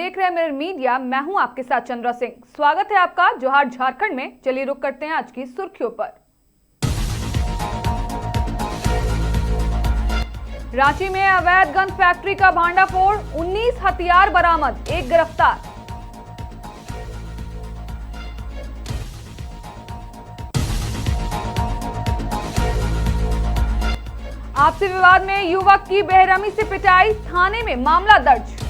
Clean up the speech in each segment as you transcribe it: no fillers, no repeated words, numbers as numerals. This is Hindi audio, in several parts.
देख रहे हैं मिरर मीडिया। मैं हूं आपके साथ चंद्रा सिंह। स्वागत है आपका जोहार झारखंड में। चलिए रुक करते हैं आज की सुर्खियों पर। रांची में अवैध गन फैक्ट्री का भांडाफोड़, 19 हथियार बरामद, एक गिरफ्तार। आपसी विवाद में युवक की बेरहमी से पिटाई, थाने में मामला दर्ज।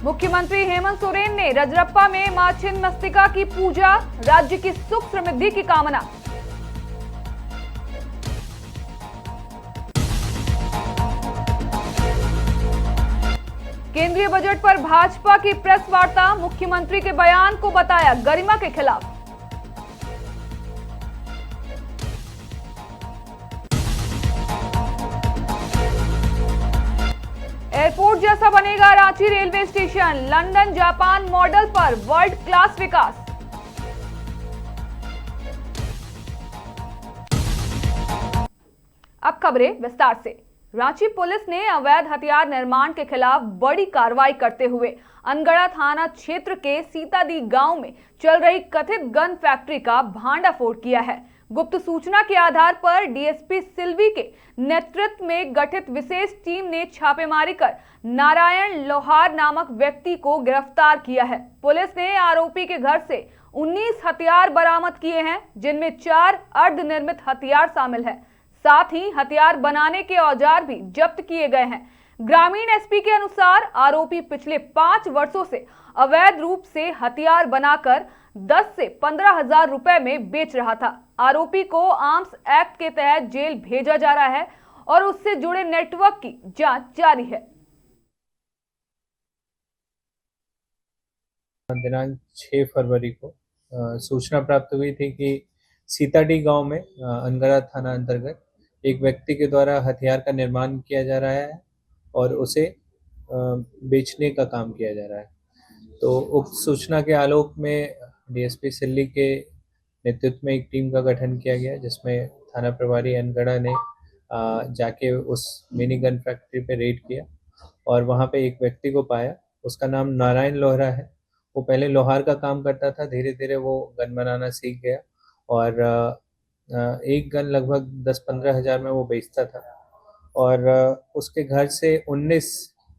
मुख्यमंत्री हेमंत सोरेन ने रजरप्पा में मां छिन्नमस्तिका की पूजा, राज्य की सुख समृद्धि की कामना। केंद्रीय बजट पर भाजपा की प्रेस वार्ता, मुख्यमंत्री के बयान को बताया गरिमा के खिलाफ। एयरपोर्ट जैसा बनेगा Ranchi railway station, London Japan model पर वर्ल्ड क्लास विकास। अब खबरें विस्तार से। रांची पुलिस ने अवैध हथियार निर्माण के खिलाफ बड़ी कार्रवाई करते हुए अनगढ़ा थाना क्षेत्र के सीतादी गांव में चल रही कथित गन फैक्ट्री का भांडाफोड़ किया है। गुप्त सूचना के आधार पर डीएसपी सिल्वी के नेतृत्व में गठित विशेष टीम ने छापेमारी कर नारायण लोहार नामक व्यक्ति को गिरफ्तार किया है। पुलिस ने आरोपी के घर से 19 हथियार बरामद किए हैं, जिनमें 4 अर्धनिर्मित हथियार शामिल है। साथ ही हथियार बनाने के औजार भी जब्त किए गए हैं। ग्रामीण एसपी के अनुसार आरोपी पिछले 5 वर्षों से अवैध रूप से हथियार बनाकर 10 से 15 हजार रुपए में बेच रहा था। आरोपी को आर्म्स एक्ट के तहत जेल भेजा जा रहा है और उससे जुड़े नेटवर्क की जांच जारी है। दिनांक 6 फरवरी को सूचना प्राप्त हुई थी कि सीताडी गांव में अनगढ़ा थाना अंतर्गत एक व्यक्ति के द्वारा हथियार का निर्माण किया जा रहा है और उसे बेचने का काम किया जा रहा है। तो उक्त सूचना के आलोक में डीएसपी सिल्ली के नेतृत्व में एक टीम का गठन किया गया, जिसमें थाना प्रभारी अनगढ़ा ने जाके उस मिनी गन फैक्ट्री पे रेड किया और वहाँ पे एक व्यक्ति को पाया। उसका नाम नारायण लोहरा है। वो पहले लोहार का काम करता था, धीरे धीरे वो गन बनाना सीख गया और एक गन लगभग 10-15 हजार में वो बेचता था और उसके घर से 19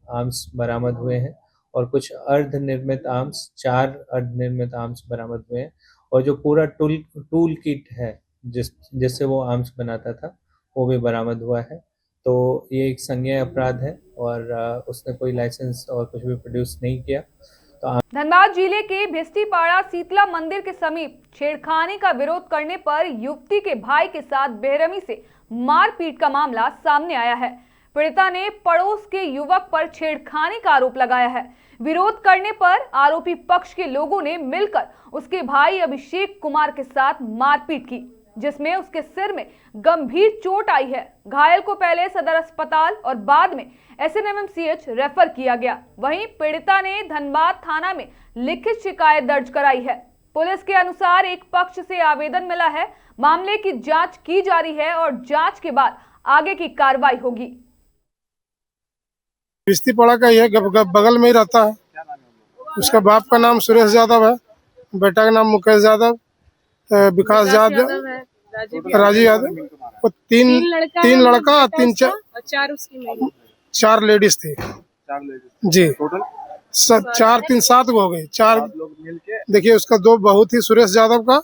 आर्म्स बरामद हुए हैं और कुछ अर्धनिर्मित आर्म्स, 4 अर्धनिर्मित आर्म्स बरामद हुए हैं और जो पूरा टूल किट है जिससे वो आर्म्स बनाता था वो भी बरामद हुआ है। तो ये एक संज्ञेय अपराध है और उसने कोई लाइसेंस और कुछ भी प्रोड्यूस नहीं किया। धनबाद जिले के भिस्टीपाड़ा शीतला मंदिर के समीप छेड़खानी का विरोध करने पर युवती के भाई के साथ बेरहमी से मारपीट का मामला सामने आया है। पीड़िता ने पड़ोस के युवक पर छेड़खानी का आरोप लगाया है। विरोध करने पर आरोपी पक्ष के लोगों ने मिलकर उसके भाई अभिषेक कुमार के साथ मारपीट की, जिसमें उसके सिर में गंभीर चोट आई है। घायल को पहले सदर अस्पताल और बाद में एसएनएमसीएच रेफर किया गया। वहीं पीड़िता ने धनबाद थाना में लिखित शिकायत दर्ज कराई है। पुलिस के अनुसार एक पक्ष से आवेदन मिला है। मामले की जांच की जा रही है और जांच के बाद आगे की कार्रवाई होगी। भिस्तीपाड़ा का ये बगल में ही रहता है। उसका बाप का नाम सुरेश यादव है, बेटा का नाम मुकेश यादव, विकास यादव, राजीव यादव। वो तीन लड़का 4 लेडीज थी जी। 4-3-7 हो गए। 4 देखिए, उसका 2 बहुत ही सुरेश यादव का,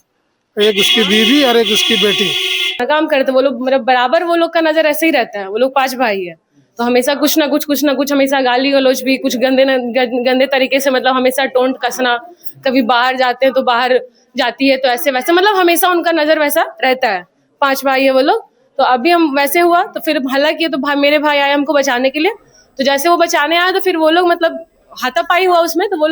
एक उसकी बीवी और एक उसकी बेटी काम करते। वो लोग मतलब बराबर वो लोग का नजर ऐसे ही रहता है। वो लोग 5 भाई है, तो हमेशा कुछ ना कुछ हमेशा गाली गलौज भी, कुछ गंदे तरीके से, मतलब हमेशा टोंट कसना। कभी बाहर जाते हैं तो बाहर जाती है तो ऐसे वैसे, मतलब हमेशा उनका नजर वैसा रहता है। 5 भाई है वो लोग। तो अभी हम वैसे हुआ तो फिर हल्ला किया तो मेरे भाई आए हमको बचाने के लिए। तो जैसे वो बचाने आए तो फिर वो लोग मतलब हाथापाई हुआ उसमें। तो वो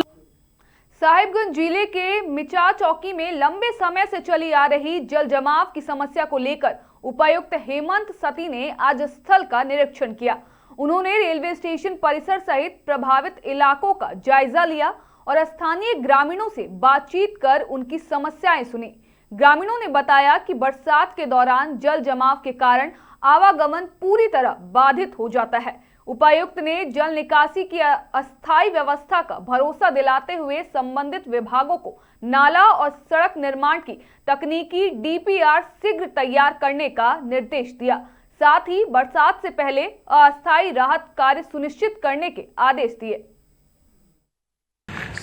साहिबगंज जिले के मिचा चौकी में लंबे समय से चली आ रही जल जमाव की समस्या को लेकर उपायुक्त हेमंत सती ने आज स्थल का निरीक्षण किया। उन्होंने रेलवे स्टेशन परिसर सहित प्रभावित इलाकों का जायजा लिया और स्थानीय ग्रामीणों से बातचीत कर उनकी समस्याएं सुनी। ग्रामीणों ने बताया कि बरसात के दौरान जल जमाव के कारण आवागमन पूरी तरह बाधित हो जाता है। उपायुक्त ने जल निकासी की अस्थायी व्यवस्था का भरोसा दिलाते हुए संबंधित विभागों को नाला और सड़क निर्माण की तकनीकी डीपीआर शीघ्र तैयार करने का निर्देश दिया। साथ ही बरसात से पहले अस्थायी राहत कार्य सुनिश्चित करने के आदेश दिए।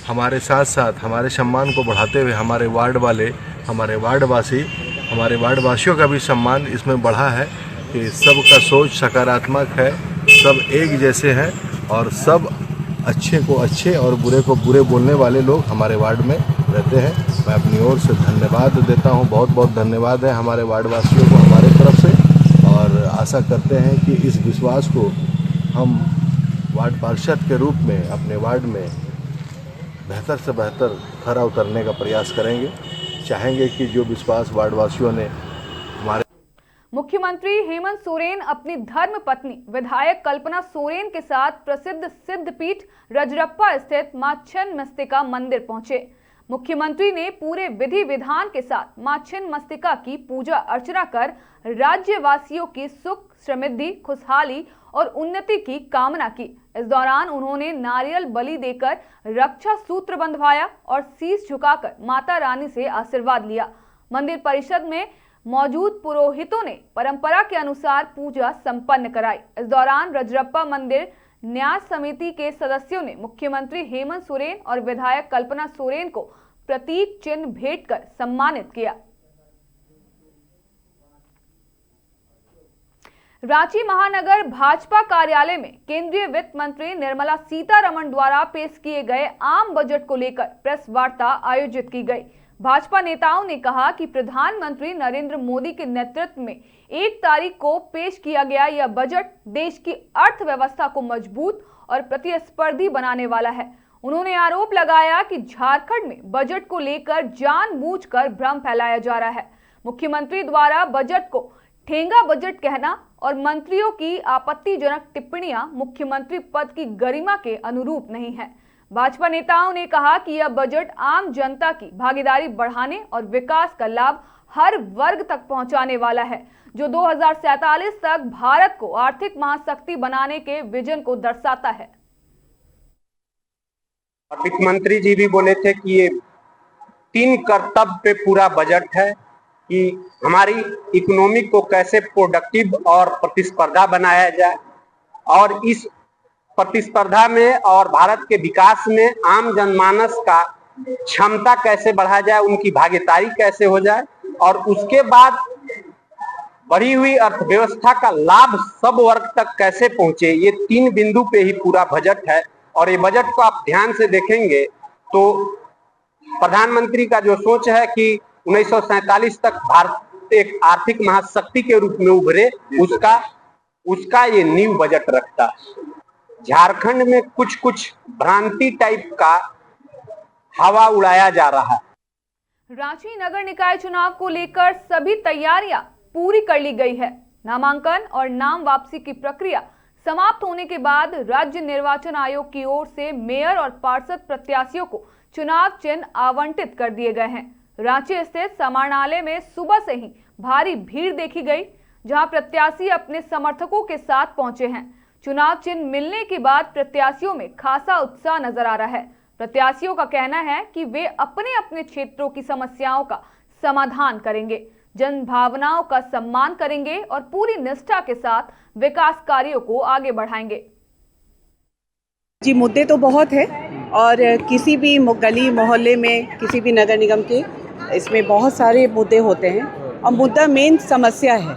हमारे साथ साथ हमारे सम्मान को बढ़ाते हुए हमारे वार्ड वाले, हमारे वार्डवासियों का भी सम्मान इसमें बढ़ा है कि सबका सोच सकारात्मक है, सब एक जैसे हैं और सब अच्छे को अच्छे और बुरे को बुरे बोलने वाले लोग हमारे वार्ड में रहते हैं। मैं अपनी ओर से धन्यवाद देता हूं, बहुत बहुत धन्यवाद है हमारे वार्डवासियों को हमारे तरफ से, और आशा करते हैं कि इस विश्वास को हम वार्ड पार्षद के रूप में अपने वार्ड में बेहतर से बेहतर खरा उतरने का प्रयास करेंगे। चाहेंगे कि जो विश्वास वार्डवासियों ने हमारे मुख्यमंत्री हेमंत सोरेन अपनी धर्म पत्नी विधायक कल्पना सोरेन के साथ प्रसिद्ध सिद्धपीठ रजरप्पा स्थित मां छिन्नमस्तिका मंदिर पहुंचे। मुख्यमंत्री ने पूरे विधि विधान के साथ मां छिन्नमस्तिका की पूजा अर्चना कर राज्यवासियों की सुख समृद्धि, खुशहाली और उन्नति की कामना की। इस दौरान उन्होंने नारियल बलि देकर रक्षा सूत्र बंधवाया और शीश झुकाकर माता रानी से आशीर्वाद लिया। मंदिर परिसर में मौजूद पुरोहितों ने परंपरा के अनुसार पूजा संपन्न कराई। इस दौरान रजरप्पा मंदिर न्यास समिति के सदस्यों ने मुख्यमंत्री हेमंत सोरेन और विधायक कल्पना सोरेन को प्रतीक चिन्ह भेंट कर सम्मानित किया। रांची महानगर भाजपा कार्यालय में केंद्रीय वित्त मंत्री निर्मला सीतारमण द्वारा पेश किए गए आम बजट को लेकर प्रेस वार्ता आयोजित की गई। भाजपा नेताओं ने कहा कि प्रधानमंत्री नरेंद्र मोदी के नेतृत्व में 1 तारीख को पेश किया गया यह बजट देश की अर्थव्यवस्था को मजबूत और प्रतिस्पर्धी बनाने वाला है। उन्होंने आरोप लगाया कि झारखंड में बजट को लेकर जानबूझकर भ्रम फैलाया जा रहा है। मुख्यमंत्री द्वारा बजट को ठेंगा बजट कहना और मंत्रियों की आपत्तिजनक टिप्पणियां मुख्यमंत्री पद की गरिमा के अनुरूप नहीं है। भाजपा नेताओं ने कहा कि यह बजट आम जनता की भागीदारी बढ़ाने और विकास का लाभ हर वर्ग तक पहुंचाने वाला है, जो 2047 तक भारत को आर्थिक महाशक्ति बनाने के विजन को दर्शाता है। वित्त मंत्री जी भी बोले थे कि ये 3 कर्तव्य पे पूरा बजट है कि हमारी इकोनॉमी को कैसे प्रोडक्टिव और प्रतिस्पर्धा बनाया जाए, और इस प्रतिस्पर्धा में और भारत के विकास में आम जनमानस का क्षमता कैसे बढ़ा जाए, उनकी भागीदारी कैसे हो जाए, और उसके बाद बढ़ी हुई अर्थव्यवस्था का लाभ सब वर्ग तक कैसे पहुंचे। ये 3 बिंदु पे ही पूरा बजट है। और ये बजट को आप ध्यान से देखेंगे तो प्रधानमंत्री का जो सोच है कि 1947 तक भारत एक आर्थिक महाशक्ति के रूप में उभरे, उसका ये नींव बजट रखता है। झारखंड में कुछ भ्रांति टाइप का हवा उड़ाया जा रहा है। रांची नगर निकाय चुनाव को लेकर सभी तैयारियां पूरी कर ली गई है। नामांकन और नाम वापसी की प्रक्रिया समाप्त होने के बाद राज्य निर्वाचन आयोग की ओर से मेयर और पार्षद प्रत्याशियों को चुनाव चिन्ह आवंटित कर दिए गए हैं। रांची स्थित समाहरणालय में सुबह से ही भारी भीड़ देखी गई, जहां प्रत्याशी अपने समर्थकों के साथ पहुंचे हैं। चुनाव चिन्ह मिलने के बाद प्रत्याशियों में खासा उत्साह नजर आ रहा है। प्रत्याशियों का कहना है कि वे अपने अपने क्षेत्रों की समस्याओं का समाधान करेंगे, जन भावनाओं का सम्मान करेंगे और पूरी निष्ठा के साथ विकास कार्यों को आगे बढ़ाएंगे। जी, मुद्दे तो बहुत है और किसी भी गली मोहल्ले में, किसी भी नगर निगम के, इसमें बहुत सारे मुद्दे होते हैं और मुद्दा मेन समस्या है,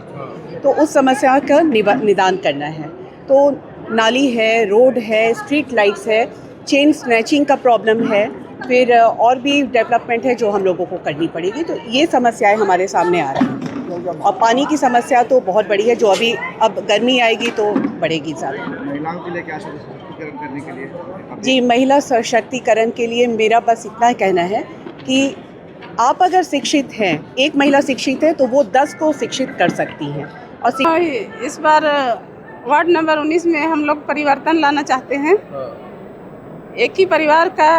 तो उस समस्या का निदान करना है। तो नाली है, रोड है, स्ट्रीट लाइट्स है, चेन स्नैचिंग का प्रॉब्लम है, फिर और भी डेवलपमेंट है जो हम लोगों को करनी पड़ेगी। तो ये समस्याएं हमारे सामने आ रही हैं और पानी की समस्या तो बहुत बड़ी है, जो अभी अब गर्मी आएगी तो बढ़ेगी ज़्यादा। महिलाओं के लिए क्या सशक्तिकरण करने के लिए? जी, महिला सशक्तिकरण के लिए मेरा बस इतना कहना है कि आप अगर शिक्षित हैं, एक महिला शिक्षित है तो वो 10 को शिक्षित कर सकती हैं। और इस बार वार्ड नंबर 19 में हम लोग परिवर्तन लाना चाहते हैं। एक ही परिवार का।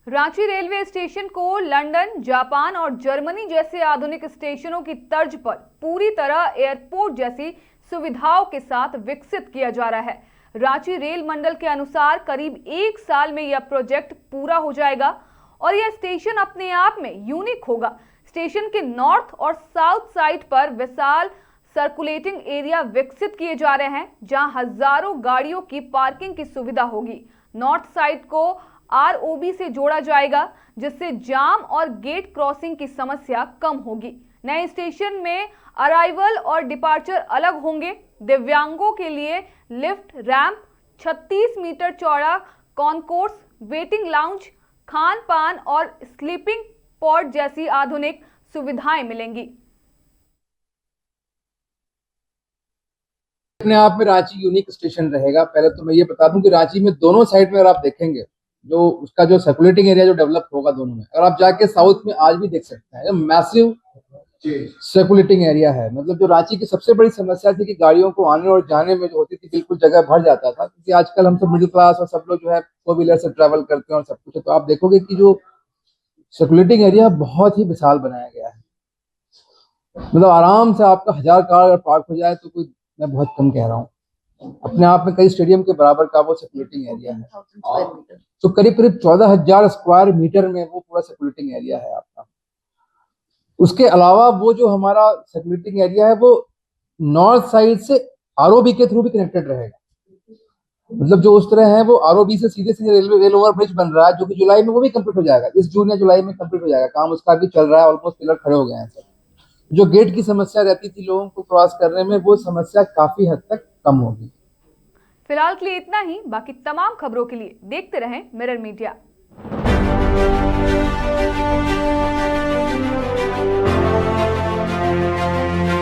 रांची रेलवे स्टेशन को लंदन, जापान और जर्मनी जैसे आधुनिक स्टेशनों की तर्ज पर पूरी तरह एयरपोर्ट जैसी सुविधाओं के साथ विकसित किया जा रहा है। रांची रेल मंडल के अनुसार करीब 1 साल में यह प्रोजेक्ट पूरा हो जाएगा और यह स्टेशन अपने आप में यूनिक होगा। स्टेशन के नॉर्थ और साउथ साइड पर विशाल सर्कुलेटिंग एरिया विकसित किए जा रहे हैं, जहां हजारों गाड़ियों की पार्किंग की सुविधा होगी। नॉर्थ साइड को ROB से जोड़ा जाएगा, जिससे जाम और गेट क्रॉसिंग की समस्या कम होगी। नए स्टेशन में अराइवल और डिपार्चर अलग होंगे। दिव्यांगों के लिए लिफ्ट, रैंप, 36 मीटर चौड़ा कॉन्कोर्स, वेटिंग लाउंज, खान पान और स्लीपिंग पॉड जैसी आधुनिक सुविधाएं मिलेंगी। अपने आप में रांची यूनिक स्टेशन रहेगा। पहले तो मैं ये बता दूं कि रांची में दोनों साइड में अगर आप देखेंगे जो उसका जो सर्कुलेटिंग एरिया जो डेवलप होगा दोनों में, अगर आप जाके साउथ में आज भी देख सकते हैं, मैसिव सर्कुलेटिंग एरिया है। मतलब जो रांची की सबसे बड़ी समस्या थी कि गाड़ियों को आने और जाने में जो होती थी बिल्कुल जगह भर जाता था, क्योंकि आजकल हम सब मिडिल क्लास और सब लोग जो है 4 व्हीलर से ट्रैवल करते हैं और सब कुछ है। तो आप देखोगे कि जो सर्कुलेटिंग एरिया बहुत ही विशाल बनाया गया है। मतलब आराम से आपका 1000 कार अगर पार्क हो जाए तो कोई, मैं बहुत कम कह रहा हूँ, अपने आप में कई स्टेडियम के बराबर का वो सर्कुलेटिंग एरिया है। तो करीब करीब 14,000 स्क्वायर मीटर में वो पूरा सर्कुलेटिंग एरिया है आपका। उसके अलावा वो जो हमारा सर्कुलेटिंग एरिया है वो नॉर्थ साइड से ROB के थ्रू भी कनेक्टेड रहेगा। मतलब जो उस तरह है वो ROB से सीधे सीधे रेल ओवर ब्रिज बन रहा है, जो कि जुलाई में वो भी कंप्लीट हो जाएगा। इस जून या जुलाई में कंप्लीट हो जाएगा, काम उसका भी चल रहा है, ऑलमोस्ट पिलर खड़े हो गए हैं सब। जो गेट की समस्या रहती थी लोगों को क्रॉस करने में, वो समस्या काफी हद तक कम होगी। फिलहाल के लिए इतना ही। बाकी तमाम खबरों के लिए देखते रहें मिरर मीडिया।